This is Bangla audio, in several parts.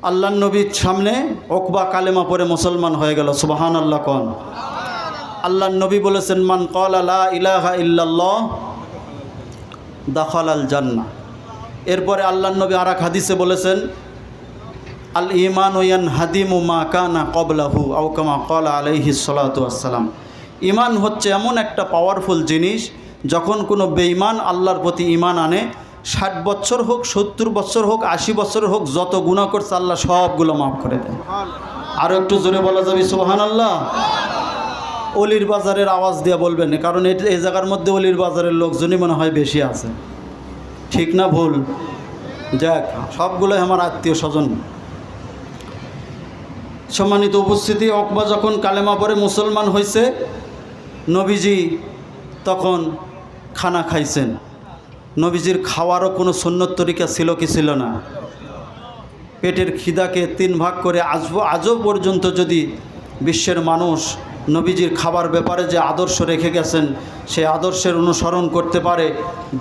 আল্লাহর নবীর সামনে উকবা কালেমা পড়ে মুসলমান হয়ে গেল। সুবহানাল্লাহ কোন। আল্লাহর নবী বলেছেন, মান ক্বালা লা ইলাহা ইল্লাল্লাহ দাখালাল জান্নাহ। এরপরে আল্লাহর নবী আর এক হাদিসে বলেছেন, আল ঈমানু ইয়ানহাদিমু মা কানা ক্বাবলাহু আও কামা ক্বালা আলাইহিস সালাতু ওয়াসসালাম। ঈমান হচ্ছে এমন একটা পাওয়ারফুল জিনিস, যখন কোনো বেঈমান আল্লাহর প্রতি ঈমান আনে, 60 বছর হোক, 70 বছর হোক, 80 বছর হোক, যত গুনাহ করছে আল্লাহ সবগুলো মাফ করে দেয়। আরও একটু জোরে বলা যাবে সুবহানাল্লাহ। অলির বাজারের আওয়াজ দিয়ে বলবেন, কারণ এই জায়গার মধ্যে অলির বাজারের লোকজনই মনে হয় বেশি আছে। ঠিক না ভুল? যাক, সবগুলোই আমার আত্মীয় স্বজন। সম্মানিত উপস্থিতি, উকবা যখন কালেমা পড়ে মুসলমান হয়েছে, নবীজি তখন খানা খাইছেন। নবীজির খাওয়ারও কোনো সুন্নত তরিকা ছিল কি ছিল না? পেটের খিদাকে 3 ভাগ করে আজও পর্যন্ত যদি বিশ্বের মানুষ নবীজির খাবার ব্যাপারে যে আদর্শ রেখে গেছেন, সেই আদর্শের অনুসরণ করতে পারে,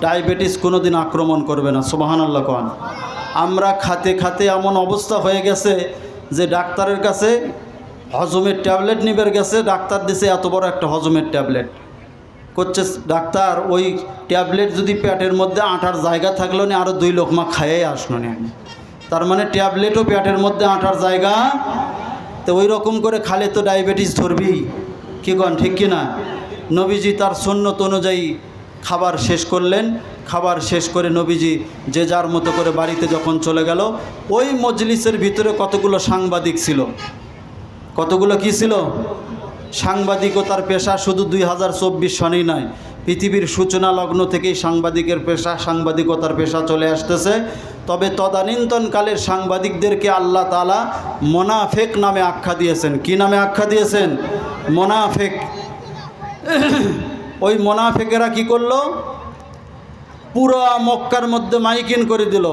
ডায়াবেটিস কোনো দিন আক্রমণ করবে না। সুবহানাল্লাহ কোন। আমরা খাতে খাতে এমন অবস্থা হয়ে গেছে যে ডাক্তারের কাছে হজমের ট্যাবলেট নিবার গেছে, ডাক্তার দিছে এত বড় একটা হজমের ট্যাবলেট। করছে ডাক্তার, ওই ট্যাবলেট যদি পেটের মধ্যে আটার জায়গা থাকলো না, আরও 2 লোকমা খাইয়েই আসলো না। তার মানে ট্যাবলেটও পেটের মধ্যে আটার জায়গা, তো ওই রকম করে খালে তো ডায়াবেটিস ধরবি। কি কন, ঠিক কি না? নবীজি তার সুন্নত অনুযায়ী খাবার শেষ করলেন। খাবার শেষ করে নবীজি যে যার মতো করে বাড়িতে যখন চলে গেল, ওই মজলিসের ভিতরে কতগুলো সাংবাদিক ছিল। কতগুলো কি ছিল? সাংবাদিকতার পেশা শুধু 2024 সনেই নয়, পৃথিবীর সূচনা লগ্ন থেকেই সাংবাদিকের পেশা, সাংবাদিকতার পেশা চলে আসতেছে। তবে তদানীন্তনকালের সাংবাদিকদেরকে আল্লাহ তাআলা মোনাফেক নামে আখ্যা দিয়েছেন। কি নামে আখ্যা দিয়েছেন? মোনাফেক। ওই মোনাফেকেরা কি করলো? পুরো মক্কার মধ্যে মাইকিং করে দিল,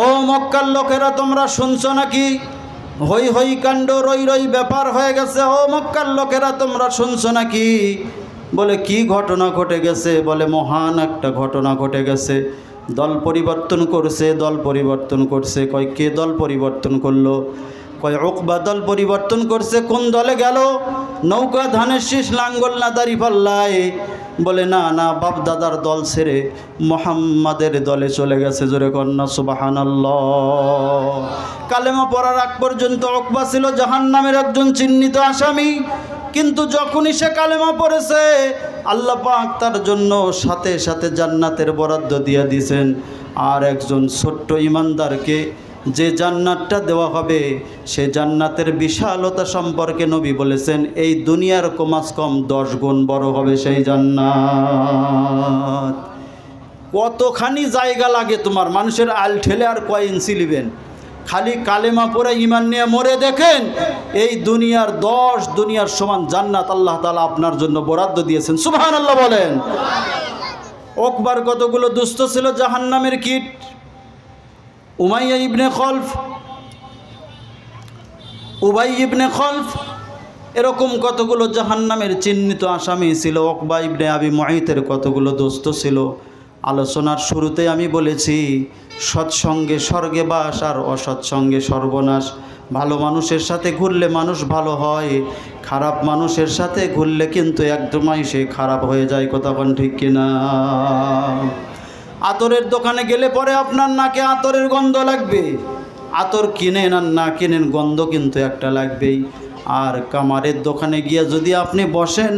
ও মক্কার লোকেরা তোমরা শুনছো নাকি? হই হই কাণ্ড, রই রই ব্যাপার হয়ে গেছে। ও মক্কার লোকেরা তোমরা শুনছো নাকি? বলে কি ঘটনা ঘটে গেছে? বলে মহান একটা ঘটনা ঘটে গেছে। দল পরিবর্তন করছে, দল পরিবর্তন করছে। কয় কে দল পরিবর্তন করলো? কয় উকবা দল পরিবর্তন করছে। কোন দলে গেল? নৌকা ধানের শীষ লাঙ্গল না দাড়ি পাল্লায়? বলে না না, বাপ দাদার দল ছেড়ে মুহাম্মাদের দলে চলে গেছে। জোরে কন্যা সুবহানাল্লাহ। কালেমা পড়ার আগ পর্যন্ত উকবা ছিল জাহান্নামের একজন চিহ্নিত আসামি, কিন্তু যখনই সে কালেমা পড়েছে, আল্লাহ পাক তার জন্য সাথে সাথে জান্নাতের বরাদ্দ দিয়ে দিয়েছেন। আর একজন ছোট্ট ইমানদারকে যে জান্নাতটা দেওয়া হবে, সে জান্নাতের বিশালতা সম্পর্কে নবী বলেছেন, এই দুনিয়ার কমাস কম 10 গুণ বড় হবে সেই জান্নাত। কতখানি জায়গা লাগে তোমার? মানুষের আল ঠেলে আর কয় ইঞ্চি লিবেন? খালি কালেমা পড়ে ইমান নিয়ে মরে দেখেন, এই দুনিয়ার 10 দুনিয়ার সমান জান্নাত আল্লাহ তাআলা আপনার জন্য বরাদ্দ দিয়েছেন। সুবহানাল্লাহ বলেন। উকবার কতগুলো দুষ্ট ছিল জাহান্নামের কীট। উমাইয়া ইবনে খলফ, উবাই ইবনে খলফ, এরকম কতগুলো জাহান্নামের চিহ্নিত আসামি ছিল। উকবা ইবনে আবি মুআইতের কতগুলো দোস্ত ছিল। আলোচনার শুরুতে আমি বলেছি, সৎসঙ্গে স্বর্গে বাস আর অসৎসঙ্গে সর্বনাশ। ভালো মানুষের সাথে ঘুরলে মানুষ ভালো হয়, খারাপ মানুষের সাথে ঘুরলে কিন্তু একদমই সে খারাপ হয়ে যায়। কথা কোন ঠিক কিনা? আতরের দোকানে গেলে পরে আপনার নাকে আতরের গন্ধ লাগবে। আতর কিনেন আর না কিনেন, গন্ধ কিন্তু একটা লাগবেই। আর কামারের দোকানে গিয়ে যদি আপনি বসেন,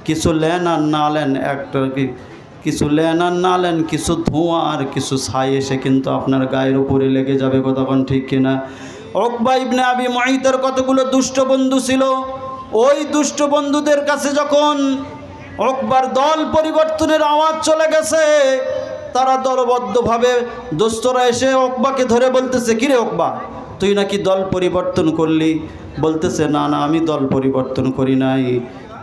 কিছু লেন আর না লেন, কিছু লেন আর না লেন, কিছু ধোঁয়া আর কিছু ছাই এসে কিন্তু আপনার গায়ের উপরে লেগে যাবে। কতক্ষণ ঠিক কিনা? উকবা ইবনে আবি মুআইতের কতগুলো দুষ্ট বন্ধু ছিল। ওই দুষ্ট বন্ধুদের কাছে যখন উকবার দল পরিবর্তনের আওয়াজ চলে গেছে, তারা দলবদ্ধভাবে দোস্তরা এসে উকবাকে ধরে বলতেছে, কিরে উকবা, তুই নাকি দল পরিবর্তন করলি? বলতেছে, না না, আমি দল পরিবর্তন করি নাই।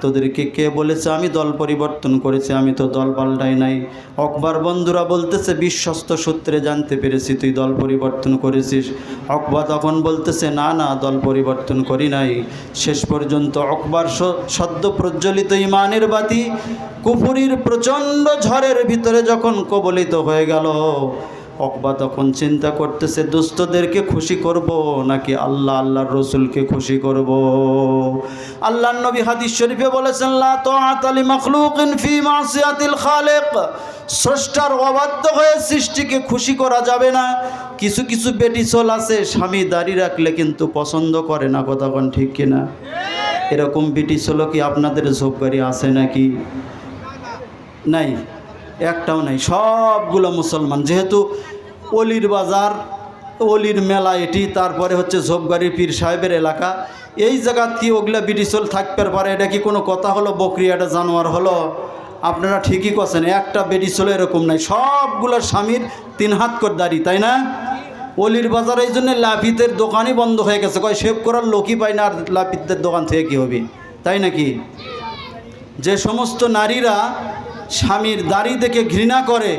তোদেরকে কে বলেছে আমি দল পরিবর্তন করেছি? আমি তো দল পাল্টাই নাই। উকবার বন্ধুরা বলতেছে, বিশ্বস্ত সূত্রে জানতে পেরেছি তুই দল পরিবর্তন করেছিস। উকবা তখন বলতেছে, না না, দল পরিবর্তন করি নাই। শেষ পর্যন্ত উকবার সদ্য প্রজ্বলিত ইমানের বাতি কুফরির প্রচণ্ড ঝড়ের ভিতরে যখন কবলিত হয়ে গেল, উকবা তখন চিন্তা করতেছে দুস্থদেরকে খুশি করব নাকি আল্লাহ আল্লাহর রসুলকে খুশি করব। আল্লাহর নবী হাদিস শরীফে বলেছেন, লা তাআতা লি মাখলুকিন ফি মাসিয়াতিল খালিক, স্রষ্টার অবাধ্য হয়ে সৃষ্টিকে খুশি করা যাবে না। কিছু কিছু বেটি চল আছে স্বামী দাড়ি রাখলে কিন্তু পছন্দ করে না, কথা কোন ঠিক কিনা? এরকম বেটি চল কি আপনাদের ঝোপগাড়ি আছে নাকি? নাই, একটাও নাই। সবগুলো মুসলমান, যেহেতু অলির বাজার, অলির মেলা এটি, তারপরে হচ্ছে ঝোপগাড়ি পীর সাহেবের এলাকা, এই জায়গাত কি ওগুলা বিডিসল থাকতে পারে? এটা কি কোনো কথা হলো? বকরি একটা জানোয়ার হলো? আপনারা ঠিকই করছেন, একটা বেডিসল এরকম নাই। সবগুলোর স্বামীর 3 হাত করে দাড়ি, তাই না? অলির বাজার এই জন্য লাফিতের দোকানই বন্ধ হয়ে গেছে, কয় শেভ করার লোকই পায় না, আর লাফিতের দোকান থেকে কী হবে, তাই নাকি? যে সমস্ত নারীরা স্বামীর দাড়ি দেখে ঘৃণা করে,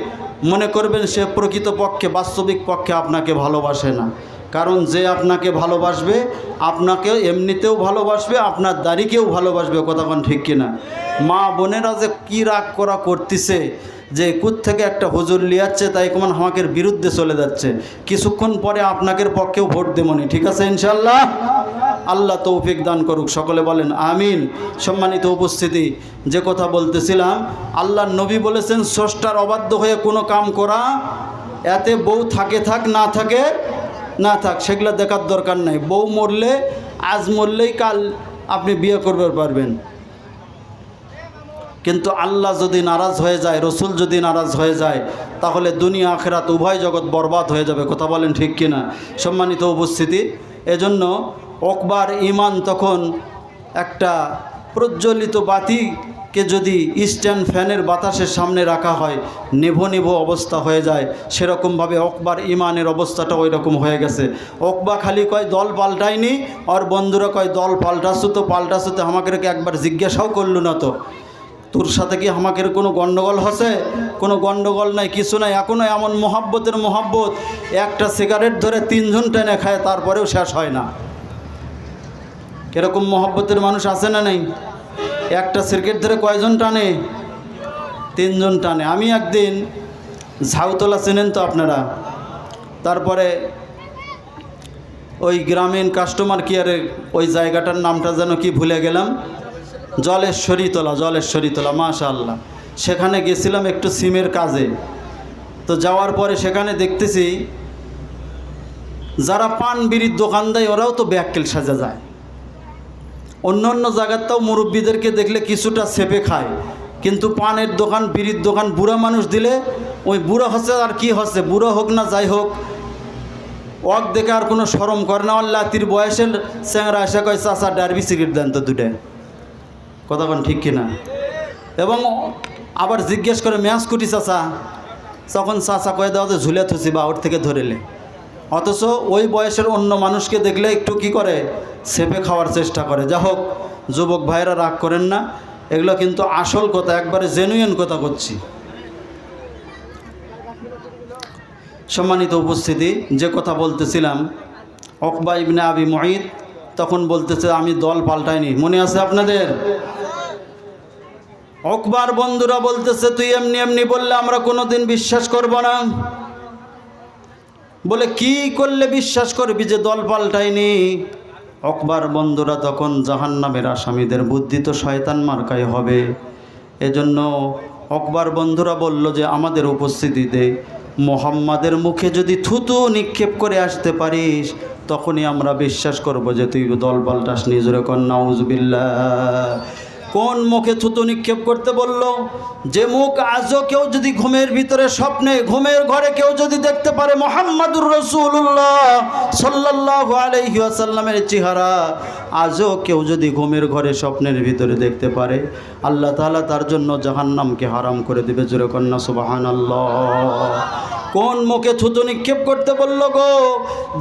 মনে করবেন সে প্রকৃতপক্ষে বাস্তবিক পক্ষে আপনাকে ভালোবাসে না। কারণ যে আপনাকে ভালোবাসবে, আপনাকে এমনিতেও ভালোবাসবে, আপনার দাড়িকেও ভালোবাসবে, কথা কোন ঠিক কিনা? মা বোনেরা যে কী রাগ করা করতেছে, যে কুত থেকে একটা হুজুর লিয়াচ্ছে তাই কেমন আমাকে বিরুদ্ধে চলে যাচ্ছে, কিছুক্ষণ পরে আপনাকে পক্ষেও ভোট দেবনি, ঠিক আছে ইনশাল্লাহ? আল্লাহ তৌফিক দান করুক, সকলে বলেন আমিন। সম্মানিত উপস্থিতি, যে কথা বলতেছিলাম, আল্লাহর নবী বলেছেন স্রষ্টার অবাধ্য হয়ে কোনো কাম করা, এতে বউ থাকে থাক, না থাকে না থাক, সেগুলো দেখার দরকার নাই। বউ মরলে, আজ মরলেই কাল আপনি বিয়ে করতে পারবেন, কিন্তু আল্লাহ যদি নারাজ হয়ে যায়, রসুল যদি নারাজ হয়ে যায়, তাহলে দুনিয়া আখিরাত উভয় জগৎ বরবাদ হয়ে যাবে, কথা বলেন ঠিক কিনা? সম্মানিত উপস্থিতি, এজন্য উকবার ঈমান তখন একটা প্রজ্বলিত বাতিকে যদি স্ট্যান্ড ফ্যানের বাতাসের সামনে রাখা হয়, নেভো নেভো অবস্থা হয়ে যায়, সেরকমভাবে উকবার ঈমানের অবস্থাটা ওই রকম হয়ে গেছে। উকবা খালি কয় দল পাল্টায়নি, আর বন্ধুরা কয় দল পাল্টাছু তো পাল্টাছু তো, আমাকে একবার জিজ্ঞাসাও করল না তো, তোর সাথে কি আমাকে কোনো গণ্ডগোল হচ্ছে? কোনো গণ্ডগোল নাই, কিছু নাই। এখনও এমন মোহাব্বতের মোহাব্বত, একটা সিগারেট ধরে 3 জন টেনে খায়, তারপরেও শেষ হয় না। এরকম মোহাব্বতের মানুষ আছে না নেই? একটা সিগারেট ধরে কয়জন টানে? 3 জন টানে। আমি একদিন ঝাউতলা চেনেন তো আপনারা? তারপরে ওই গ্রামীণ কাস্টমার কেয়ারের ওই জায়গাটার নামটা যেন কি ভুলে গেলাম, জলেশ্বরীতলা, জলেশ্বরীতলা, মাশাআল্লাহ। সেখানে গেছিলাম একটু সিমের কাজে। তো যাওয়ার পরে সেখানে দেখতেছি যারা পান বিড়ির দোকান দেয় ওরাও তো ব্যাককেল সাজা যায়। অন্য অন্য জায়গাতেও মুরব্বীদেরকে দেখলে কিছুটা চেপে খায়, কিন্তু পানের দোকান, বিড়ির দোকান বুড়া মানুষ দিলে, ওই বুড়া হচ্ছে আর কি হচ্ছে, বুড়ো হোক না যাই হোক, ওয়াক দেখে আর কোনো শরম করে না। আর লাতির বয়সের চ্যাংরা এসে কয় চাচা ডারবি সিগারেট দেন তো 2টা, কথা কোন ঠিক কিনা? এবং আবার জিজ্ঞেস করে ম্যাচ কুটি চাচা, তখন চাচা কয়ে দেওয়া তো ঝুলে থুসি বা ওর থেকে ধরেলে। অথচ ওই বয়সের অন্য মানুষকে দেখলে একটু কি করে, চেপে খাওয়ার চেষ্টা করে। যা হোক, যুবক ভাইরা রাগ করেন না, এগুলো কিন্তু আসল কথা, একবারে জেনুইন কথা করছি। সম্মানিত উপস্থিতি, যে কথা বলতেছিলাম, উকবা ইবনে আবি মুঈত তখন বলতেছে আমি দল পাল্টাইনি, মনে আছে আপনাদের? উকবার বন্ধুরা বলতেছে তুই এমনি এমনি বললে আমরা কোনোদিন বিশ্বাস করব না। বলে কি করলে বিশ্বাস করবি যে দল পাল্টাইনি? উকবার বন্ধুরা তখন জাহান্নামের আসামিদের বুদ্ধি তো শয়তান মার্কায় হবে। এজন্য উকবার বন্ধুরা বলল যে আমাদের উপস্থিতিতে মুহাম্মাদের মুখে যদি থুতু নিক্ষেপ করে আসতে পারিস, তখনই আমরা বিশ্বাস করব যে তুই দল পাল্টাস নি। জোরে কর নাউজুবিল্লাহ। কোন মুখে থুতু নিক্ষেপ করতে বলল? যে মুখ আজও কেউ যদি ঘুমের ভিতরে স্বপ্নে, ঘুমের ঘরে কেউ যদি দেখতে পারে মুহাম্মাদুর রাসূলুল্লাহ সাল্লাল্লাহু আলাইহি ওয়াসাল্লামের চেহারা, আজও কেউ যদি ঘুমের ঘরে স্বপ্নের ভিতরে দেখতে পারে, আল্লাহ তাআলা তার জন্য জাহান্নামকে হারাম করে দেবে। জোরে কর না সুবহানাল্লাহ। কোন মুখে থুতু নিক্ষেপ করতে বলল গো?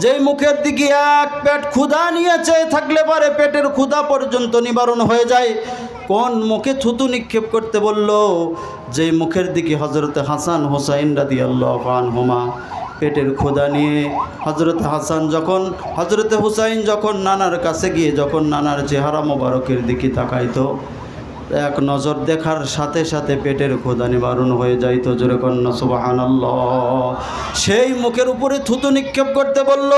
যেই মুখের দিকে এক পেট ক্ষুধা নিয়ে চেয়ে থাকলে পারে পেটের ক্ষুধা পর্যন্ত নিবারণ হয়ে যায়। কোন মুখে থুতু নিক্ষেপ করতে বলল? যেই মুখের দিকে হযরত হাসান হুসাইন রাদিয়াল্লাহু আনহুমা পেটের ক্ষুধা নিয়ে হযরত হুসাইন যখন নানার কাছে গিয়ে যখন নানার চেহারা মোবারকের দিকে তাকাইতো, এক নজর দেখার সাথে সাথে পেটের ক্ষুধা নিবারণ হয়ে যাইত। জোরে কন্যা সুবহানাল্লাহ। সেই মুখের উপরে থুতু নিক্ষেপ করতে বলল।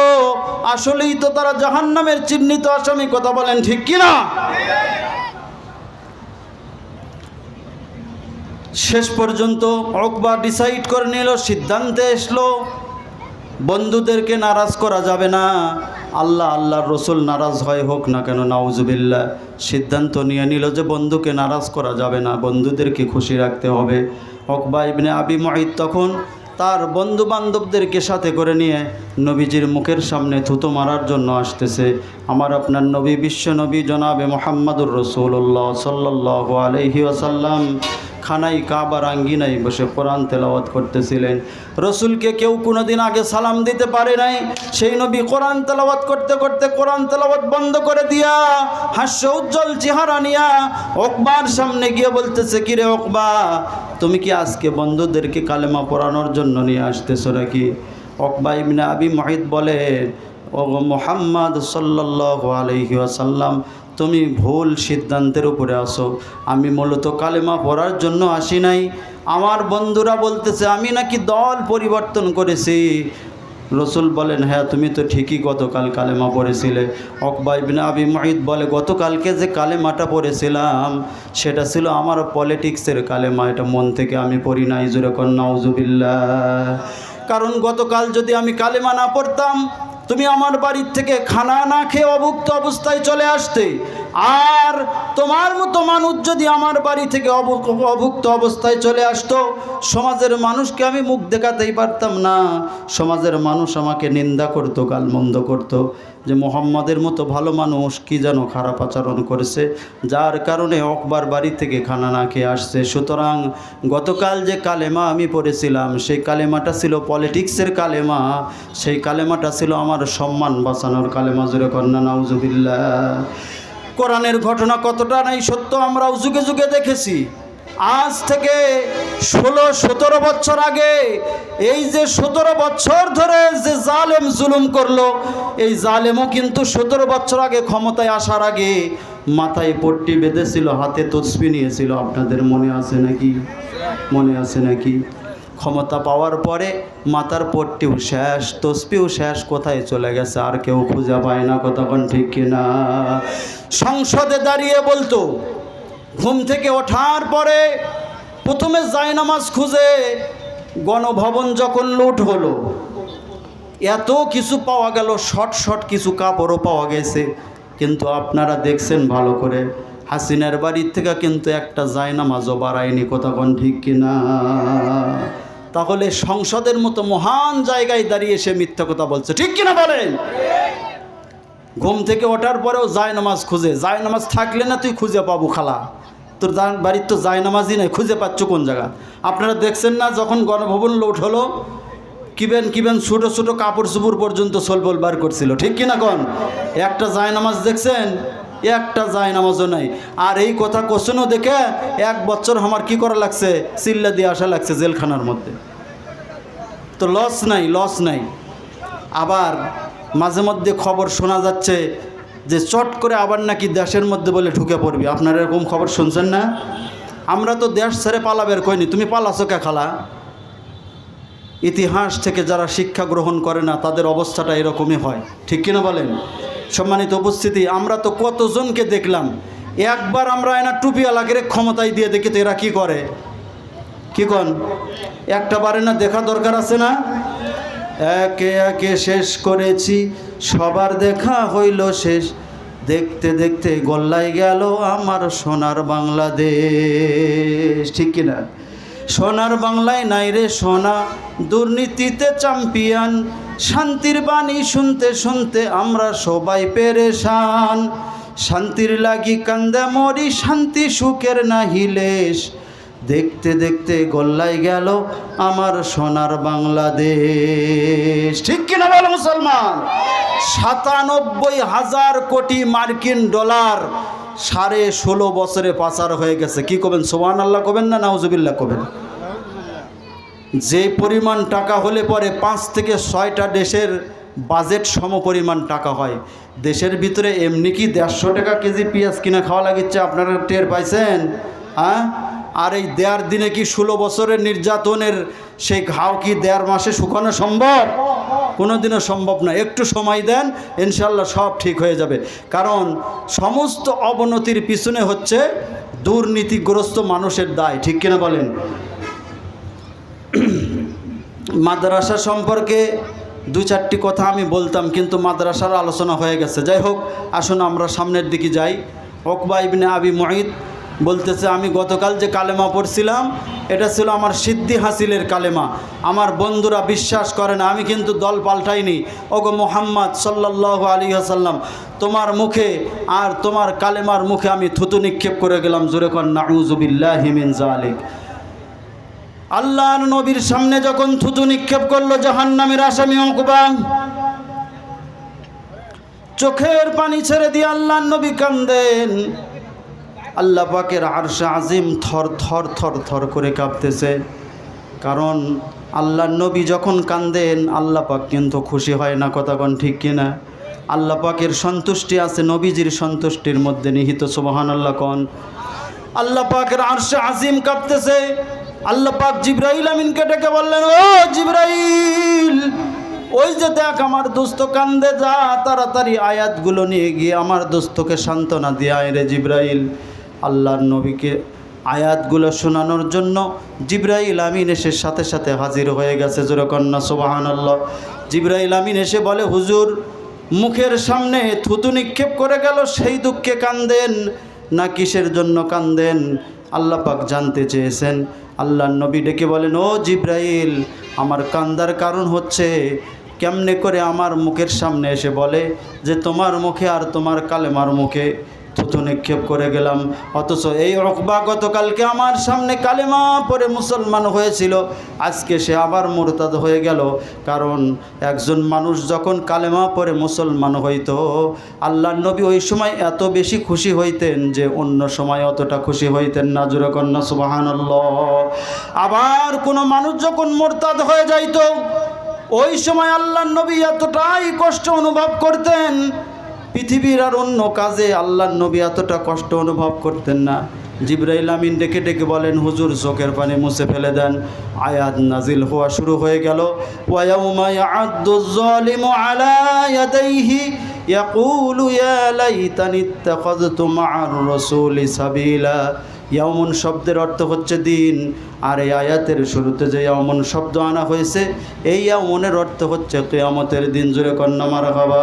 আসলেই তো তারা জাহান্নামের চিহ্নিত আসামি, কথা বলেন ঠিক কিনা? শেষ পর্যন্ত উকবা ডিসাইড করে নিল, সিদ্ধান্তে আসলো বন্ধুদেরকে নারাজ করা যাবে না। আল্লাহর রসুল নারাজ হয় হোক না কেন, নাউজুবিল্লাহ, সিদ্ধান্ত নিয়ে নিল যে বন্ধুকে নারাজ করা যাবে না, বন্ধুদেরকে খুশি রাখতে হবে। উকবা ইবনে আবি মুঈত তখন তার বন্ধু বান্ধবদেরকে সাথে করে নিয়ে নবীজির মুখের সামনে থুতু মারার জন্য আসতেছে। আমার আপনার নবী, বিশ্ব নবী জনাবে মুহাম্মাদুর রাসূলুল্লাহ সাল্লাল্লাহু আলাইহি ওয়াসাল্লাম খানাই কাবার আঙ্গিনায় বসে কোরআন তেলাওয়াত করতেছিলেন। রসুলকে কেউ কোনোদিন আগে সালাম দিতে পারে নাই। সেই নবী কোরআন তেলাওয়াত করতে করতে কোরআন তেলাওয়াত বন্ধ করে দিয়া হাস্য উজ্জ্বল চেহারা নিয়া উকবার সামনে গিয়ে বলতেছে, কিরে উকবা, তুমি কি আজকে বন্ধুদেরকে কালেমা পড়ানোর জন্য নিয়ে আসতেছো নাকি? উকবা ইবনে আবি মুঈত বলে, ও মুহাম্মদ সাল্লাল্লাহু আলাইহি ওয়াসাল্লাম, তুমি ভুল সিদ্ধান্তের উপরে আসো। আমি মূলত কালেমা পড়ার জন্য আসি নাই। আমার বন্ধুরা বলতেছে আমি নাকি দল পরিবর্তন করেছি। রসুল বলেন, হ্যাঁ তুমি তো ঠিকই গতকাল কালেমা পড়েছিলে। উকবা ইবনে আবি মুঈত বলে, গতকালকে যে কালেমাটা পড়েছিলাম সেটা ছিল আমার পলিটিক্সের কালেমা, এটা মন থেকে আমি পড়ি নাই। জোরে কর নাউজুবিল্লাহ। কারণ গতকাল যদি আমি কালেমা না পড়তাম, তুমি আমার বাড়ির থেকে খানা না খেয়ে অভুক্ত অবস্থায় চলে আসতে। আর তোমার মতো মানুষ যদি আমার বাড়ি থেকে অভুক্ত অবস্থায় চলে আসতো, সমাজের মানুষকে আমি মুখ দেখাতেই পারতাম না। সমাজের মানুষ আমাকে নিন্দা করতো, গালমন্দ করতো যে মুহাম্মাদের মতো ভালো মানুষ কি যেন খারাপ আচরণ করেছে, যার কারণে উকবার বাড়ি থেকে খানা না খেয়ে আসছে। সুতরাং গতকাল যে কালেমা আমি পড়েছিলাম সেই কালেমাটা ছিল পলিটিক্সের কালেমা, সেই কালেমাটা ছিল আমার সম্মান বাঁচানোর কালেমা। জোরে কন্যা নাউজুবিল্লাহ। কোরআনের ঘটনা কতটা নাই সত্য আমরাও যুগে যুগে দেখেছি। আজ থেকে 16-17 বছর আগে, এই যে 17 বছর ধরে যে জালেম জুলুম করলো, এই জালেমও কিন্তু 17 বছর আগে ক্ষমতায় আসার আগে মাথায় পট্টি বেঁধেছিল, হাতে তসবিহ নিয়েছিল। আপনাদের মনে আছে নাকি? মনে আছে নাকি? ক্ষমতা পাওয়ার পরে মাথার পট্টিও শেষ, তসবিও শেষ, কোথায় চলে গেছে আর কেউ খুঁজে পায় না। কতক্ষণ ঠিক কিনা? সংসদে দাঁড়িয়ে বলতো, ঘুম থেকে ওঠার পরে প্রথমে জায়নামাজ খুঁজে, গণভবন যখন লুট হলো এত কিছু পাওয়া গেল, শর্ট কিছু কাপড়ও পাওয়া গেছে, কিন্তু আপনারা দেখছেন ভালো করে, হাসিনার বাড়ির থেকে কিন্তু একটা জায়নামাজও বাড়ায়নি। কতক্ষণ ঠিক কিনা? তাহলে সংসদের মতো মহান জায়গায় দাঁড়িয়ে সে মিথ্যা কথা বলছে, ঠিক কিনা বলেন? ঘুম থেকে ওঠার পরেও জায়নামাজ খুঁজে, জায়নামাজ থাকলে না তুই খুঁজে পাবো খালা, তোর বাড়ির তো জায়নামাজই নেই, খুঁজে পাচ্ছ কোন জায়গা? আপনারা দেখছেন না যখন গণভবন লুট হলো, কিবেন ছোটো ছোটো কাপড় চুপড় পর্যন্ত সোলবল বার করছিল, ঠিক কিনা কোন? একটা জায়নামাজ দেখছেন? একটা জায়নামাজও নাই। আর এই কথা কোশ্চেনও দেখে 1 বছর আমার কি করা লাগছে, চিল্লা দিয়ে আসা লাগছে জেলখানার মধ্যে। তো লস নাই। আবার মাঝে মধ্যে খবর শোনা যাচ্ছে যে চট করে আবার নাকি দেশের মধ্যে বলে ঢুকে পড়বি। আপনারা এরকম খবর শুনছেন না? আমরা তো দেশ ছেড়ে পালাবের কইনি, তুমি পালাছো কে খালা? ইতিহাস থেকে যারা শিক্ষা গ্রহণ করে না তাদের অবস্থাটা এরকমই হয়, ঠিক কিনা বলেন? সম্মানিত উপস্থিতি, আমরা তো কতজনকে দেখলাম, একবার আমরা এনা টুপিওয়ালাকে ক্ষমতায় দিয়ে দেখি তো এরা কি করে, কি কন? একটা বারে না দেখা দরকার আছে না? একে একে শেষ করেছি, সবার দেখা হইল শেষ, দেখতে দেখতে গল্লাই গেল আমার সোনার বাংলাদেশ, ঠিক কিনা? সোনার বাংলায় নাই রে সোনা, দুর্নীতিতে চ্যাম্পিয়ন, শান্তির বাণী শুনতে শুনতে আমরা সবাই পেরেশান, শান্তির লাগি কান্দে মরি, শান্তি সুখের নাহি লেশ, দেখতে দেখতে গল্লাই গেল আমার সোনার বাংলাদেশ, ঠিক কিনা বলো মুসলমান? ৯৭,০০০ কোটি মার্কিন ডলার 16.5 বছরে পাচার হয়ে গেছে। কি করবেন? সুবহানাল্লাহ করবেন না নাউজুবিল্লাহ করবেন? যে পরিমাণ টাকা হলে পরে 5 থেকে 6টা দেশের বাজেট সমপরিমাণ টাকা হয়। দেশের ভিতরে এমনি কি 150 টাকা কেজি পেঁয়াজ কিনা খাওয়া লাগিচ্ছে, আপনারা টের পাইছেন? হ্যাঁ, আর এই 1.5 দিনে কি 16 বছরের নির্যাতনের সেই ঘাও কি 1.5 মাসে শুকানো সম্ভব? কোনোদিনও সম্ভব না। একটু সময় দেন, ইনশাল্লাহ সব ঠিক হয়ে যাবে। কারণ সমস্ত অবনতির পিছনে হচ্ছে দুর্নীতিগ্রস্ত মানুষের দায়, ঠিক কিনা বলেন? মাদ্রাসা সম্পর্কে 2-4টি কথা আমি বলতাম, কিন্তু মাদ্রাসার আলোচনা হয়ে গেছে। যাই হোক, আসুন আমরা সামনের দিকে যাই। উকবা ইবনে আবি মুঈত বলতেছে, আমি গতকাল যে কালেমা পড়ছিলাম এটা ছিল আমার সিদ্ধি হাসিলের কালেমা। আমার বন্ধুরা বিশ্বাস করে না, আমি কিন্তু দল পাল্টাইনি। ওগো মুহাম্মদ সাল্লাল্লাহু আলাইহি ওয়াসাল্লাম, তোমার মুখে আর তোমার কালেমার মুখে আমি থুতু নিক্ষেপ করে গেলাম। জোরে কর নাউযু বিল্লাহি মিন যালিক। আল্লাহর নবীর সামনে যখন থুতু নিক্ষেপ করলো জাহান্নামের আসামি উকবা, চোখের পানি ছেড়ে দিয়ে আল্লাহর নবী কাঁদেন। আল্লাহ পাকের আরশ আজিম থর থর থর থর করে কাঁপতেছে। কারণ আল্লাহর নবী যখন কাঁদেন আল্লাহ পাক কিন্তু খুশি হয় না। কথা কোন ঠিক কিনা? আল্লাহ পাকের সন্তুষ্টি আছে নবীজির সন্তুষ্টির মধ্যে নিহিত। সুবহানাল্লাহ কোন। আল্লাহ পাকের আরশ আজিম কাঁপতেছে। আল্লাহ পাক জিবরাইল আমিনকে ডেকে বললেন, ও জিবরাইল, ওই যে দেখ আমার দোস্ত কান্দে, যা তাড়াতাড়ি আয়াতগুলো নিয়ে গিয়ে আমার দোস্তকে সান্ত্বনা দিয়ে আয় রে জিবরাইল। আল্লাহর নবীকে আয়াতগুলো শোনানোর জন্য জিবরাইল আমিন এসে সাথে সাথে হাজির হয়ে গেছে। জোরে কন্যা সুবহানাল্লাহ। জিবরাইল আমিন এসে বলে, হুজুর, মুখের সামনে থুতু নিক্ষেপ করে গেল, সেই দুঃখে কান্দেন না কিসের জন্য কান্দেন? আল্লাহ পাক জানতে চেয়েছেন। আল্লাহর নবী ডেকে বলেন, ও জিবরাইল, আমার কান্দার কারণ হচ্ছে কেমনে করে আমার মুখের সামনে এসে বলে যে তোমার মুখে আর তোমার কালেমার মুখে থুতু নিক্ষেপ করে গেলাম, অথচ এই উকবা গতকালকে আমার সামনে কালেমা পড়ে মুসলমান হয়েছিল, আজকে সে আবার মুরতাদ হয়ে গেল। কারণ একজন মানুষ যখন কালেমা পড়ে মুসলমান হইতো, আল্লাহর নবী ওই সময় এত বেশি খুশি হইতেন যে অন্য সময় অতটা খুশি হইতেন না। জোরে কন্যা সুবহানাল্লাহ। আবার কোনো মানুষ যখন মুরতাদ হয়ে যাইত, ওই সময় আল্লাহর নবী এতটাই কষ্ট অনুভব করতেন, পৃথিবীর আর অন্য কাজে আল্লাহর নবী এতটা কষ্ট অনুভব করতেন না। জিবরাইল আমিন ডেকে ডেকে বলেন, হুজুর চোখের পানি মুছে ফেলে দেন। আয়াত নাজিল হওয়া শুরু হয়ে গেল। ওয়া ইয়াউমা ইয়া'আদ্দুয যালিমু আলা ইয়াদাইহি ইয়াকুলু ইয়া লাইতানি ইত্তাখাযতু মা'আর রাসূলি সাবিলা। ইয়াউমুন শব্দের অর্থ হচ্ছে দিন, আর এই আয়াতের শুরুতে যে ইয়াউমুন শব্দ আনা হয়েছে, এই ইয়াউমুনের অর্থ হচ্ছে কিয়ামতের দিন। জোরে কন্যা মারহাবা।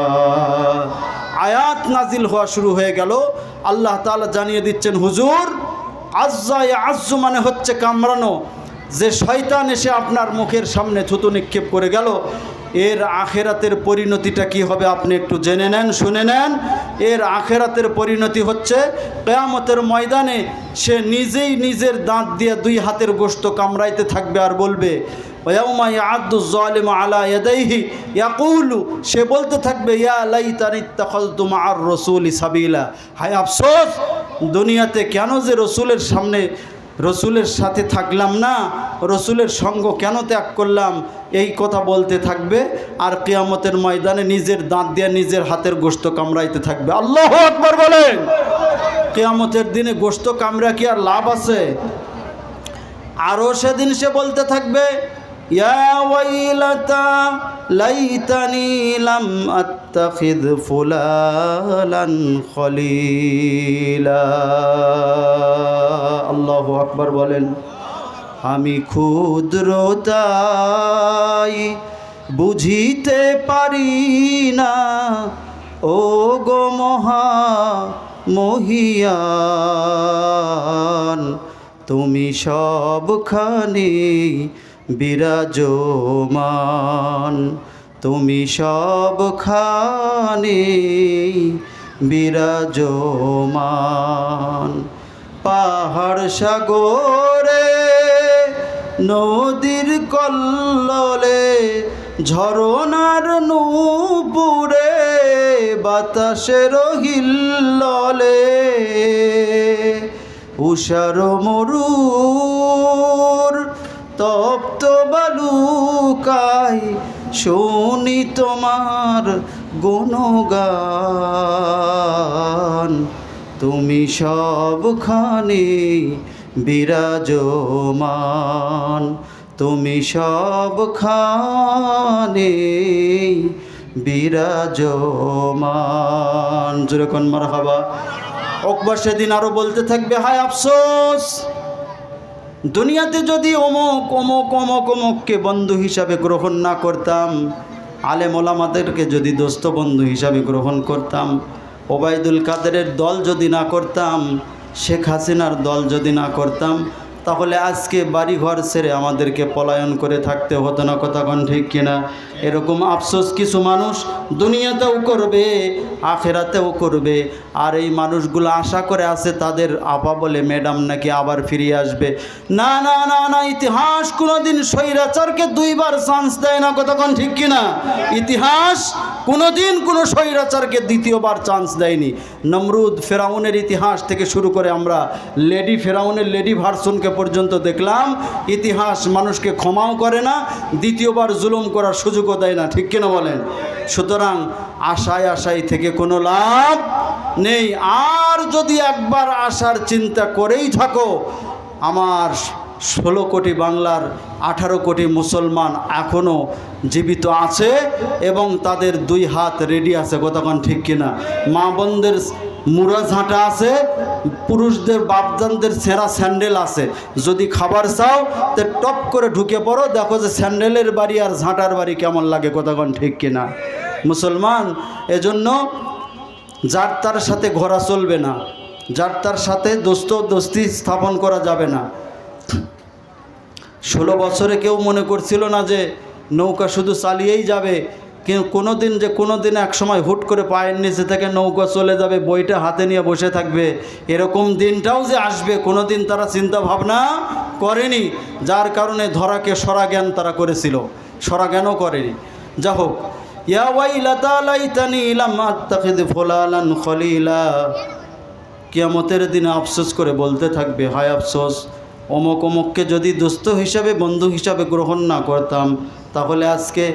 আয়াত নাজিল হওয়া শুরু হয়ে গেল। আল্লাহ তাআলা জানিয়ে দিচ্ছেন, হুজুর, আজ্জা ইয়াজ্জু মানে হচ্ছে কামড়ানো। যে শয়তান এসে আপনার মুখের সামনে থুতু নিক্ষেপ করে গেল, এর আখেরাতের পরিণতিটা কি হবে আপনি একটু জেনে নেন, শুনে নেন। এর আখেরাতের পরিণতি হচ্ছে কিয়ামতের ময়দানে সে নিজেই নিজের দাঁত দিয়ে 2 হাতের গোশত কামড়াইতে থাকবে আর বলবে, ওয়াউমা ইয়া'আদ্দু যালিমু আলা ইয়াদাইহি ইয়াকুলু, সে বলতে থাকবে, ইয়া লাইতানি ইত্তাখাযতু মা'আর রাসূলি সাবিলা, হায় আফসোস, দুনিয়াতে কেন যে রসুলের সাথে থাকলাম না, রসুলের সঙ্গ কেন ত্যাগ করলাম, এই কথা বলতে থাকবে। আর কিয়ামতের ময়দানে নিজের দাঁত দিয়ে নিজের হাতের গোশত কামড়াইতে থাকবে। আল্লাহু আকবার বলেন। কিয়ামতের দিনে গোশত কামড়া কি আর লাভ আছে? আরও সেদিন সে বলতে থাকবে, ইয়া ওয়াইলাতা লাইতানি লাম আত্তাখিয ফুলালান খলিলা। আল্লাহু আকবার বলেন। আমি ক্ষুদ্রতাই বুঝিতে পারি না, ও গো মহা মহিয়ান, তুমি সবখানে বিরাজমান, তুমি সবখানে বিরাজমান। পাহাড় সাগরে নদীর কল্লোলে, ঝরনার নূপুরে, বাতাসের হিল্লোলে, উষার মরুর তপ্ত বালুকায়, শুনি তোমার গুণগান। তুমি সবখানে বিরাজমান, তুমি সবখানে বিরাজমান। যেরকম মারহাবা। উকবা সেদিন আরো বলতে থাকবে, হায় আফসোস, দুনিয়াতে যদি অমুক অমুক অমুক অমুককে বন্ধু হিসাবে গ্রহণ না করতাম, আলেম ওলামাদেরকে যদি দোস্ত বন্ধু হিসাবে গ্রহণ করতাম, ওবায়দুল কাদেরের দল যদি না করতাম, শেখ হাসিনার দল যদি না করতাম, তাহলে আজকে বাড়িঘর ছেড়ে আমাদেরকে পলায়ন করে থাকতে হতো না। কথা কোন ঠিক কিনা? এরকম আফসোস কিছু মানুষ দুনিয়াতেও করবে, আখেরাতেও করবে। আর এই মানুষগুলো আশা করে আছে তাদের আপা বলে ম্যাডাম নাকি আবার ফিরিয়ে আসবে। না না না না, ইতিহাস কোনোদিন স্বৈরাচারকে দুইবার চান্স দেয় না। কথা কোন ঠিক কিনা? ইতিহাস কোনোদিন কোনো স্বৈরাচারকে দ্বিতীয়বার চান্স দেয়নি। নমরুদ ফেরাউনের ইতিহাস থেকে শুরু করে আমরা লেডি ফেরাউনের লেডি ভার্সনকে পর্যন্ত দেখলাম। ইতিহাস মানুষকে ক্ষমাও করে না, দ্বিতীয়বার জুলুম করার সুযোগও দেয় না। ঠিক কিনা বলেন? সুতরাং আশায় আশায় থেকে কোনো লাভ নেই। আর যদি একবার আশার চিন্তা করেই থাকো, আমার 16 কোটি বাংলার 18 কোটি মুসলমান এখনও জীবিত আছে এবং তাদের 2 হাত রেডি আছে। কতক্ষণ ঠিক কিনা? মা বোনদের মুড়া ঝাঁটা আছে, পুরুষদের বাপজানদের ছেঁড়া স্যান্ডেল আছে। যদি খাবার চাও তো টপ করে ঢুকে পড়ো, দেখো যে স্যান্ডেলের বাড়ি আর ঝাঁটার বাড়ি কেমন লাগে। কতক্ষণ ঠিক কিনা? মুসলমান এজন্য যার তার সাথে ঘোরা চলবে না, যার তার সাথে দোস্তি স্থাপন করা যাবে না। 16 বছরে কেউ মনে করছিল না যে নৌকা শুধু চালিয়েই যাবে, কিন্তু কোনো দিন এক সময় হুট করে পায়ের নিচে থেকে নৌকা চলে যাবে, বইটা হাতে নিয়ে বসে থাকবে, এরকম দিনটাও যে আসবে কোনো দিন তারা চিন্তা ভাবনা করেনি। যার কারণে ধরাকে সরাজ্ঞান তারা করেছিল, সরাজ্ঞানও করেনি। যা হোক, ইয়া ওয়াইলাতা লাইতানি লাম আত্তাখিদ ফুলানান খলিলা, কিয়ামতের দিনে আফসোস করে বলতে থাকবে, হায় আফসোস, অমুক অমুককে যদি দোস্ত হিসাবে বন্ধু হিসাবে গ্রহণ না করতাম, তাহলে আজকে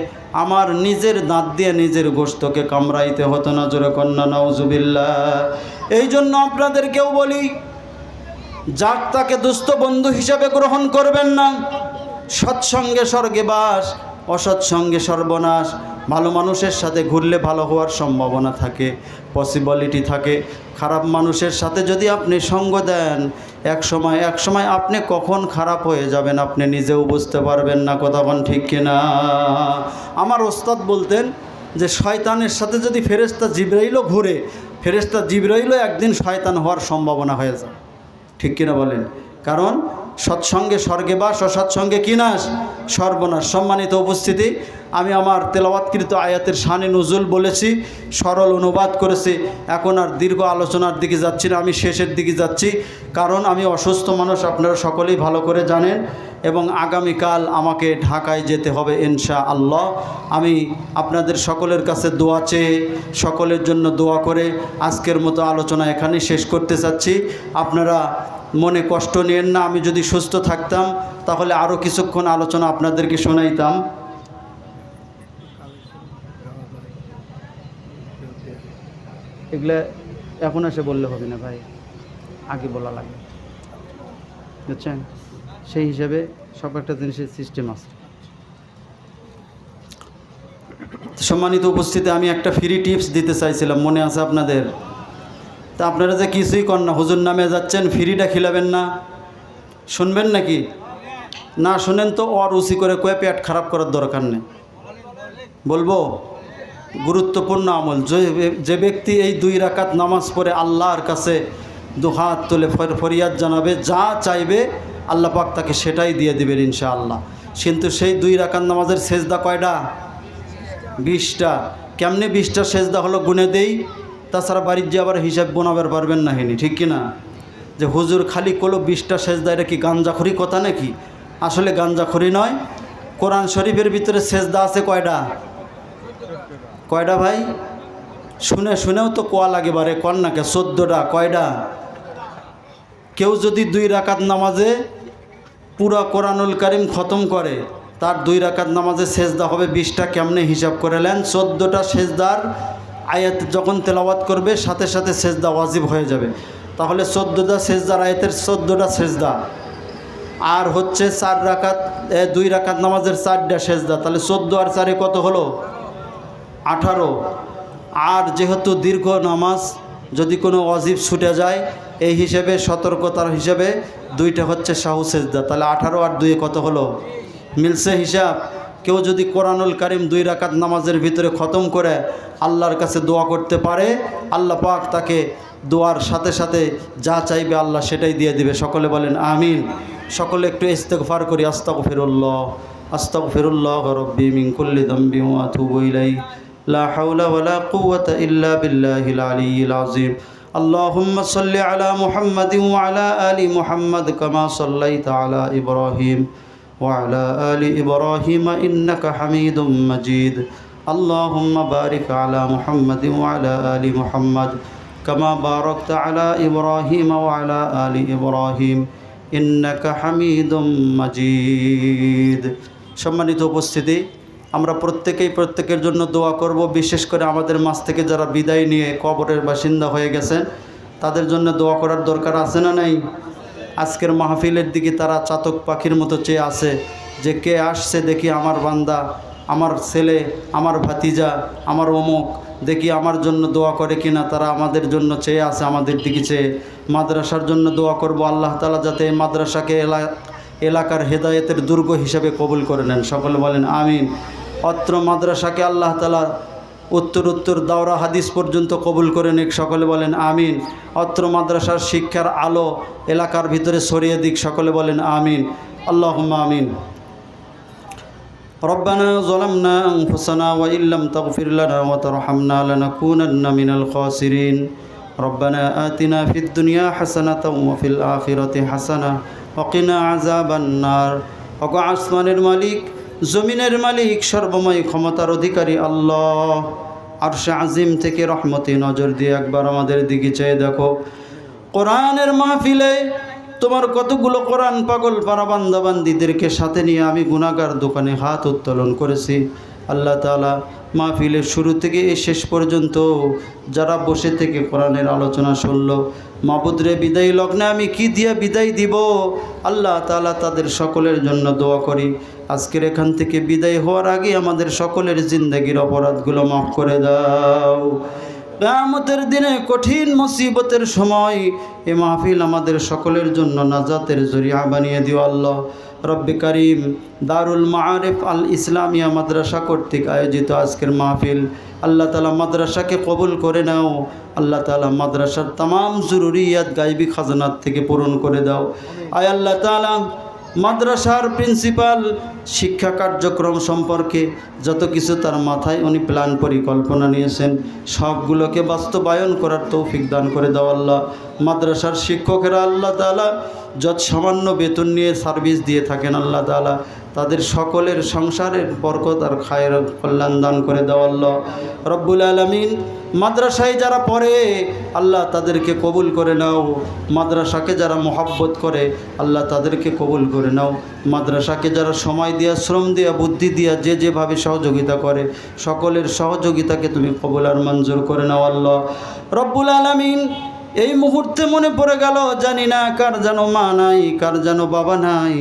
আমার নিজের দাঁত দিয়ে নিজের গোশতকে কামড়াইতে হতো না। জোরে কন্যা নাউজুবিল্লাহ। এই জন্য আপনাদেরকেও বলি, যাক তাকে দোস্ত বন্ধু হিসাবে গ্রহণ করবেন না। সৎসঙ্গে স্বর্গে বাস, অসৎসঙ্গে সর্বনাশ। ভালো মানুষের সাথে ঘুরলে ভালো হওয়ার সম্ভাবনা থাকে, পসিবিলিটি থাকে। খারাপ মানুষের সাথে যদি আপনি সঙ্গ দেন, এক সময় আপনি কখন খারাপ হয়ে যাবেন আপনি নিজেও বুঝতে পারবেন না। কতক্ষণ ঠিক কিনা? আমার ওস্তাদ বলতেন যে শয়তানের সাথে যদি ফেরেশতা জিবরাইলও ঘুরে, ফেরেশতা জিবরাইলও একদিন শয়তান হওয়ার সম্ভাবনা হয়ে যায়। ঠিক কিনা বলেন? কারণ সৎসঙ্গে স্বর্গে বাস, অসৎসঙ্গে কি নাশ? সর্বনাশ। সম্মানিত উপস্থিতি, আমি আমার তেলাওয়াতকৃত আয়াতের শানে নুজুল বলেছি, সরল অনুবাদ করেছি। এখন আর দীর্ঘ আলোচনার দিকে যাচ্ছি না, আমি শেষের দিকে যাচ্ছি। কারণ আমি অসুস্থ মানুষ, আপনারা সকলেই ভালো করে জানেন, এবং আগামীকাল আমাকে ঢাকায় যেতে হবে ইনশাআল্লাহ। আমি আপনাদের সকলের কাছে দোয়া চেয়ে, সকলের জন্য দোয়া করে আজকের মতো আলোচনা এখানেই শেষ করতে চাচ্ছি। আপনারা মনে কষ্ট নেন না, আমি যদি সুস্থ থাকতাম তাহলে আরও কিছুক্ষণ আলোচনা আপনাদেরকে শোনাইতাম। এগুলো এখন এসে বললে হবে না ভাই, আগে বলা লাগবে, বুঝছেন? সেই হিসেবে সব একটা জিনিসের সিস্টেম আছে। সম্মানিত উপস্থিতি, আমি একটা ফ্রি টিপস দিতে চাইছিলাম, মনে আছে আপনাদের? তা আপনারা যে কিছুই কর না, হুজুর নামে যাচ্ছেন, ফ্রিটা খিলাবেন না, শুনবেন নাকি? না শুনেন তো অরুচি করে কয়ে পেট খারাপ করার দরকার নেই। বলবো গুরুত্বপূর্ণ আমল, যে ব্যক্তি এই 2 রাকাত নামাজ পড়ে আল্লাহর কাছে 2 হাত তুলে ফরিয়াদ জানাবে, যা চাইবে আল্লাহ পাক তাকে সেটাই দিয়ে দেবেন ইনশাআল্লাহ। কিন্তু সেই 2 রাকাত নামাজের সেজদা কয়টা? 20টা। কেমনে 20টা সেজদা হলো গুনে দেই, তাছাড়া বাড়ির যে আবার হিসাব বোনাবার পারবেন না হেনি, ঠিক কিনা? যে হুজুর খালি করলো 20টা সেজদা, এটা কি গাঞ্জাখড়ি কথা নাকি? আসলে গাঞ্জাখড়ি নয়। কোরআন শরীফের ভিতরে সেজদা আছে কয়টা ভাই? শুনেও তো কোয়া লাগে বারে, কর নাকে 14টা। কয়টা? কেউ যদি 2 রাকাত নামাজে পুরা কোরআনুল কারিম খতম করে, তার 2 রাকাত নামাজে সেজদা হবে 20টা। কেমনে হিসাব করে নেন? 14টা সেজদার আয়াত যখন তেলাওয়াত করবে সাথে সাথে সেজদা ওয়াজিব হয়ে যাবে। তাহলে 14টা সেজদার আয়াতের 14টা সেজদা, আর হচ্ছে 4 রাকাত 2 রাকাত নামাজের 4টা সেজদা, তাহলে 14 আর 4 কত হলো? 18। আর যেহেতু দীর্ঘ নামাজ, যদি কোনো ওয়াজিব ছুটে যায়, এই হিসেবে সতর্কতার হিসেবে 2টা হচ্ছে সাহু সেজদা, তাহলে 18 আর 2 কত হলো? মিলছে হিসাব? কেউ যদি কোরআনুল কারীম 2 রাকাত নামাজের ভিতরে খতম করে আল্লাহর কাছে দোয়া করতে পারে, আল্লাহ পাক তাকে দোয়ার সাথে সাথে যা চাইবে আল্লাহ সেটাই দিয়ে দিবে। সকলে বলেন আমিন। সকলে একটু ইস্তেগফার করি। আস্তাগফিরুল্লাহ আস্তাগফিরুল্লাহ রাব্বি মিন কুল্লি যামবি ওয়া আতুবু ইলাইহি লা হাওলা ওয়ালা কুওয়াতা ইল্লা বিল্লাহিল আলিয়্যিল আযীম। আল্লাহুম্মা সাল্লি আলা মুহাম্মাদিন ওয়া আলা আলি মুহাম্মাদ কামা সাল্লাইতা আলা ইব্রাহিম ওয়া আলা আলি ইব্রাহিম ইন্নাকা হামিদুম মাজিদ। আল্লাহুম্মা বারিক আলা মুহাম্মাদিন ওয়া আলা আলি মুহাম্মাদ কামা বারাকতা আলা ইব্রাহিম ওয়া আলা আলি ইব্রাহিম ইন্নাকা হামিদুম মাজিদ। সম্মানিত উপস্থিতি, আমরা প্রত্যেকেই প্রত্যেকের জন্য দোয়া করব। বিশেষ করে আমাদের মাঝ থেকে যারা বিদায় নিয়ে কবরের বাসিন্দা হয়ে গেছেন তাদের জন্য দোয়া করার দরকার আছে না নাই? আজকের মাহফিলের দিকে তারা চাতক পাখির মতো চেয়ে আছে যে কে আসছে, দেখি আমার বান্দা, আমার ছেলে, আমার ভাতিজা, আমার অমুক, দেখি আমার জন্য দোয়া করে কিনা। তারা আমাদের জন্য চেয়ে আছে, আমাদের দিকে চেয়ে। মাদ্রাসার জন্য দোয়া করব, আল্লাহ তাআলা যাতে এই মাদ্রাসাকে এলাকার হেদায়েতের দুর্গ হিসেবে কবুল করে নেন। সকলে বলেন আমিন। অত্র মাদ্রাসাকে আল্লাহ তাআলা উত্তর দাওরা হাদিস পর্যন্ত কবুল করে নিক। সকলে বলেন আমিন। অত্র মাদ্রাসার শিক্ষার আলো এলাকার ভিতরে ছড়িয়ে দিক। সকলে বলেন আমিন। আল্লাহুম্মা আমিন। রব্বানা যালামনা আনফুসানা ওয়া ইল্লাম তাগফির লানা ওয়া তারহামনা লানাকুনান্না মিনাল খাসিরিন। রব্বানা আতিনা ফিদ দুনিয়া হাসানাতাও ওয়া ফিল আখিরাতি হাসানাহ ওয়া কিনা আযাবান নার। ওগো আসমানের মালিক, জমিনের মালিক, সর্বময় ক্ষমতার অধিকারী আল্লাহ, আরশে আজিম থেকে রহমতে নজর দিয়ে একবার আমাদের দিকে চেয়ে দেখো। কোরআনের মাহফিলে তোমার কতগুলো কোরআন পাগল পারা বান্দা বান্দিদেরকে সাথে নিয়ে আমি গুনাহগার দোকানে হাত উত্তোলন করেছি। আল্লাহ তাআলা মাহফিলের শুরু থেকে এই শেষ পর্যন্ত যারা বসে থেকে কোরআনের আলোচনা শুনল, মাবুদরে বিদায় লগ্নে আমি কি দিয়ে বিদায় দিব? আল্লাহ তাআলা তাদের সকলের জন্য দোয়া করি আজকের এখান থেকে বিদায় হওয়ার আগে আমাদের সকলের জিন্দেগির অপরাধগুলো মাফ করে দাও। কিয়ামতের দিনে কঠিন মুসিবতের সময় এ মাহফিল আমাদের সকলের জন্য নাজাতের জরিয়া বানিয়ে দিও আল্লাহ। রব্বে কারিম, দারুল মাআরিফ আল ইসলামিয়া মাদ্রাসা কর্তৃক আয়োজিত আজকের মাহফিল আল্লাহ তাআলা মাদ্রাসাকে কবুল করে নাও। আল্লাহ তাআলা মাদ্রাসার तमाम জরুরিয়াত গায়বী খাজানাত থেকে পূরণ করে দাও। আয় আল্লাহ তাআলা, মাদ্রাসার প্রিন্সিপাল শিক্ষা কার্যক্রম সম্পর্কে যত কিছু তার মাথায় উনি প্ল্যান পরিকল্পনা নিয়েছেন সবগুলোকে বাস্তবায়ন করার তৌফিক দান করে দাও আল্লাহ। মাদ্রাসার শিক্ষকেরা আল্লাহ তাআলা যত সামান্য বেতন নিয়ে সার্ভিস দিয়ে থাকেন আল্লাহ তাআলা তাদের সকলের সংসারের বরকত আর খায়ের কল্যাণ দান করে দাও আল্লাহ রব্বুল আলামিন। মাদ্রাসায় যারা পড়ে আল্লাহ তাদেরকে কবুল করে নাও। মাদ্রাসাকে যারা মহব্বত করে আল্লাহ তাদেরকে কবুল করে নাও। মাদ্রাসাকে যারা সময় দিয়া, শ্রম দিয়া, বুদ্ধি দিয়া যে যেভাবে সহযোগিতা করে সকলের সহযোগিতাকে তুমি কবুল আর মঞ্জুর করে নাও আল্লাহ রব্বুল আলামিন। এই মুহূর্তে মনে পড়ে গেল, জানি না কার যেন মা নাই, কার যেন বাবা নাই,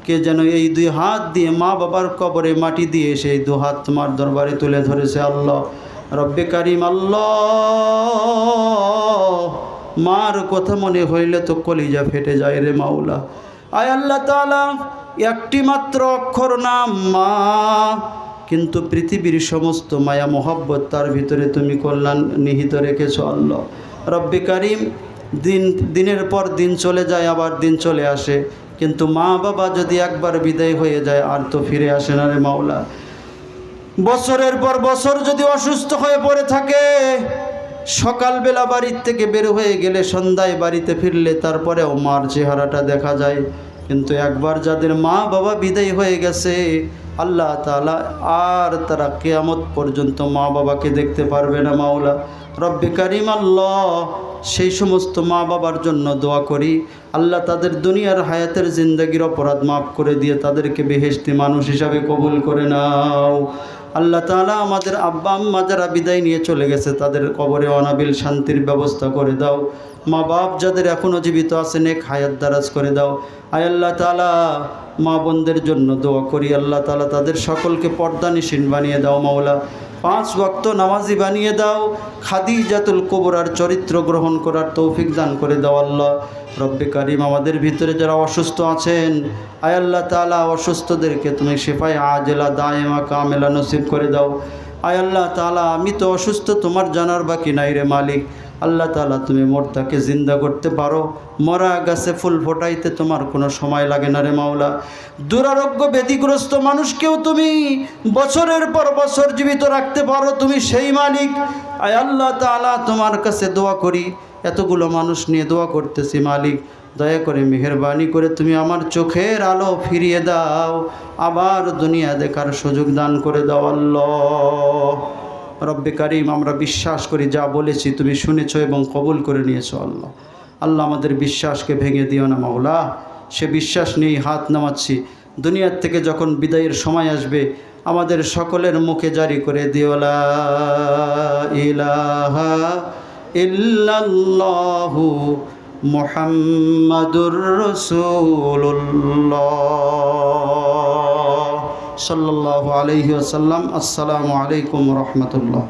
কে যেন এই দুই হাত দিয়ে মা বাবার কবরে মাটি দিয়ে সেই দু হাত তোমার দরবারে তুলে ধরেছে আল্লাহ রব্বে কারিম। আল্লাহ, মার কথা মনে হইলে তো কলিজা ফেটে যায় রে মাওলা। আয় আল্লাহ তাআলা, একটি মাত্র অক্ষর নাম মা, কিন্তু পৃথিবীর সমস্ত মায়া মোহব্বত তার ভিতরে তুমি কল্যাণ নিহিত রেখেছো আল্লাহ রব্বে কারিম। দিনের পর দিন চলে যায়, আবার দিন চলে আসে, কিন্তু মা বাবা যদি একবার বিদায় হয়ে যায় আর তো ফিরে আসে না রে মাওলা। বছরের পর বছর যদি অসুস্থ হয়ে পড়ে থাকে, সকালবেলা বাড়ির থেকে বের হয়ে গেলে সন্ধ্যায় বাড়িতে ফিরলে তারপরেও মার চেহারাটা দেখা যায়, কিন্তু একবার যাদের মা বাবা বিদায় হয়ে গেছে আল্লাহ তাআলা আর তারা কিয়ামত পর্যন্ত মা বাবাকে দেখতে পারবে না মাওলা। রব্বে কারিম আল্লাহ, সেই সমস্ত মা বাবার জন্য দোয়া করি আল্লাহ তাদের দুনিয়ার হায়াতের জিন্দগির অপরাধ মাফ করে দিয়ে তাদেরকে বেহেশতি মানুষ হিসাবে কবুল করে নাও। আল্লাহ তাআলা আমাদের আব্বা আম্মা যারা বিদায় নিয়ে চলে গেছে তাদের কবরে অনাবিল শান্তির ব্যবস্থা করে দাও। মা বাপ যাদের এখনও জীবিত আছে নেক হায়াত দারাজ করে দাও। আয় আল্লাহ তাআলা, মা বোনদের জন্য দোয়া করি আল্লাহ তাআলা তাদের সকলকে পর্দানিশীন বানিয়ে দাও মাওলা। 5 ওয়াক্ত নামাজি বানিয়ে দাও। খাদিজাতুল কুবরার চরিত্র গ্রহণ করার তৌফিক দান করে দাও আল্লাহ। রব্বে কারিম, আমাদের ভিতরে যারা অসুস্থ আছেন আয় আল্লাহ তাআলা অসুস্থদেরকে তুমি শিফায়ে আজেলা দায়েমা কামেলা নসিব করে দাও। আয় আল্লাহ তাআলা, আমি তো অসুস্থ, তোমার জানার বাকি নাই রে মালিক। আল্লাহ তাআলা, তুমি মোরতাকে জিন্দা করতে পারো, মরা গাছে ফুল ফোটাইতে তোমার কোনো সময় লাগে না রে মাওলা। দুরারোগ্য ব্যাধিগ্রস্ত মানুষকেও তুমি বছরের পর বছর জীবিত রাখতে পারো, তুমি সেই মালিক। আয় আল্লাহ তাআলা, তোমার কাছে দোয়া করি, এতগুলো মানুষ নিয়ে দোয়া করতেছি মালিক, দয়া করে মেহেরবানি করে তুমি আমার চোখের আলো ফিরিয়ে দাও, আবার দুনিয়া দেখার সুযোগ দান করে দাও আল্লাহ। রব্বে কারিম, আমরা বিশ্বাস করি যা বলেছি তুমি শুনেছ এবং কবুল করে নিয়েছো আল্লাহ। আল্লাহ, আমাদের বিশ্বাসকে ভেঙে দিও না মাওলা। সে বিশ্বাস নিয়েই হাত নামাচ্ছি। দুনিয়ার থেকে যখন বিদায়ের সময় আসবে আমাদের সকলের মুখে জারি করে দিও লা ইলাহা ইল্লাল্লাহু মুহাম্মাদুর রাসূলুল্লাহ সাল্লাল্লাহু আলাইহি ওয়াসাল্লাম। আসসালামু আলাইকুম ওয়া রাহমাতুল্লাহ।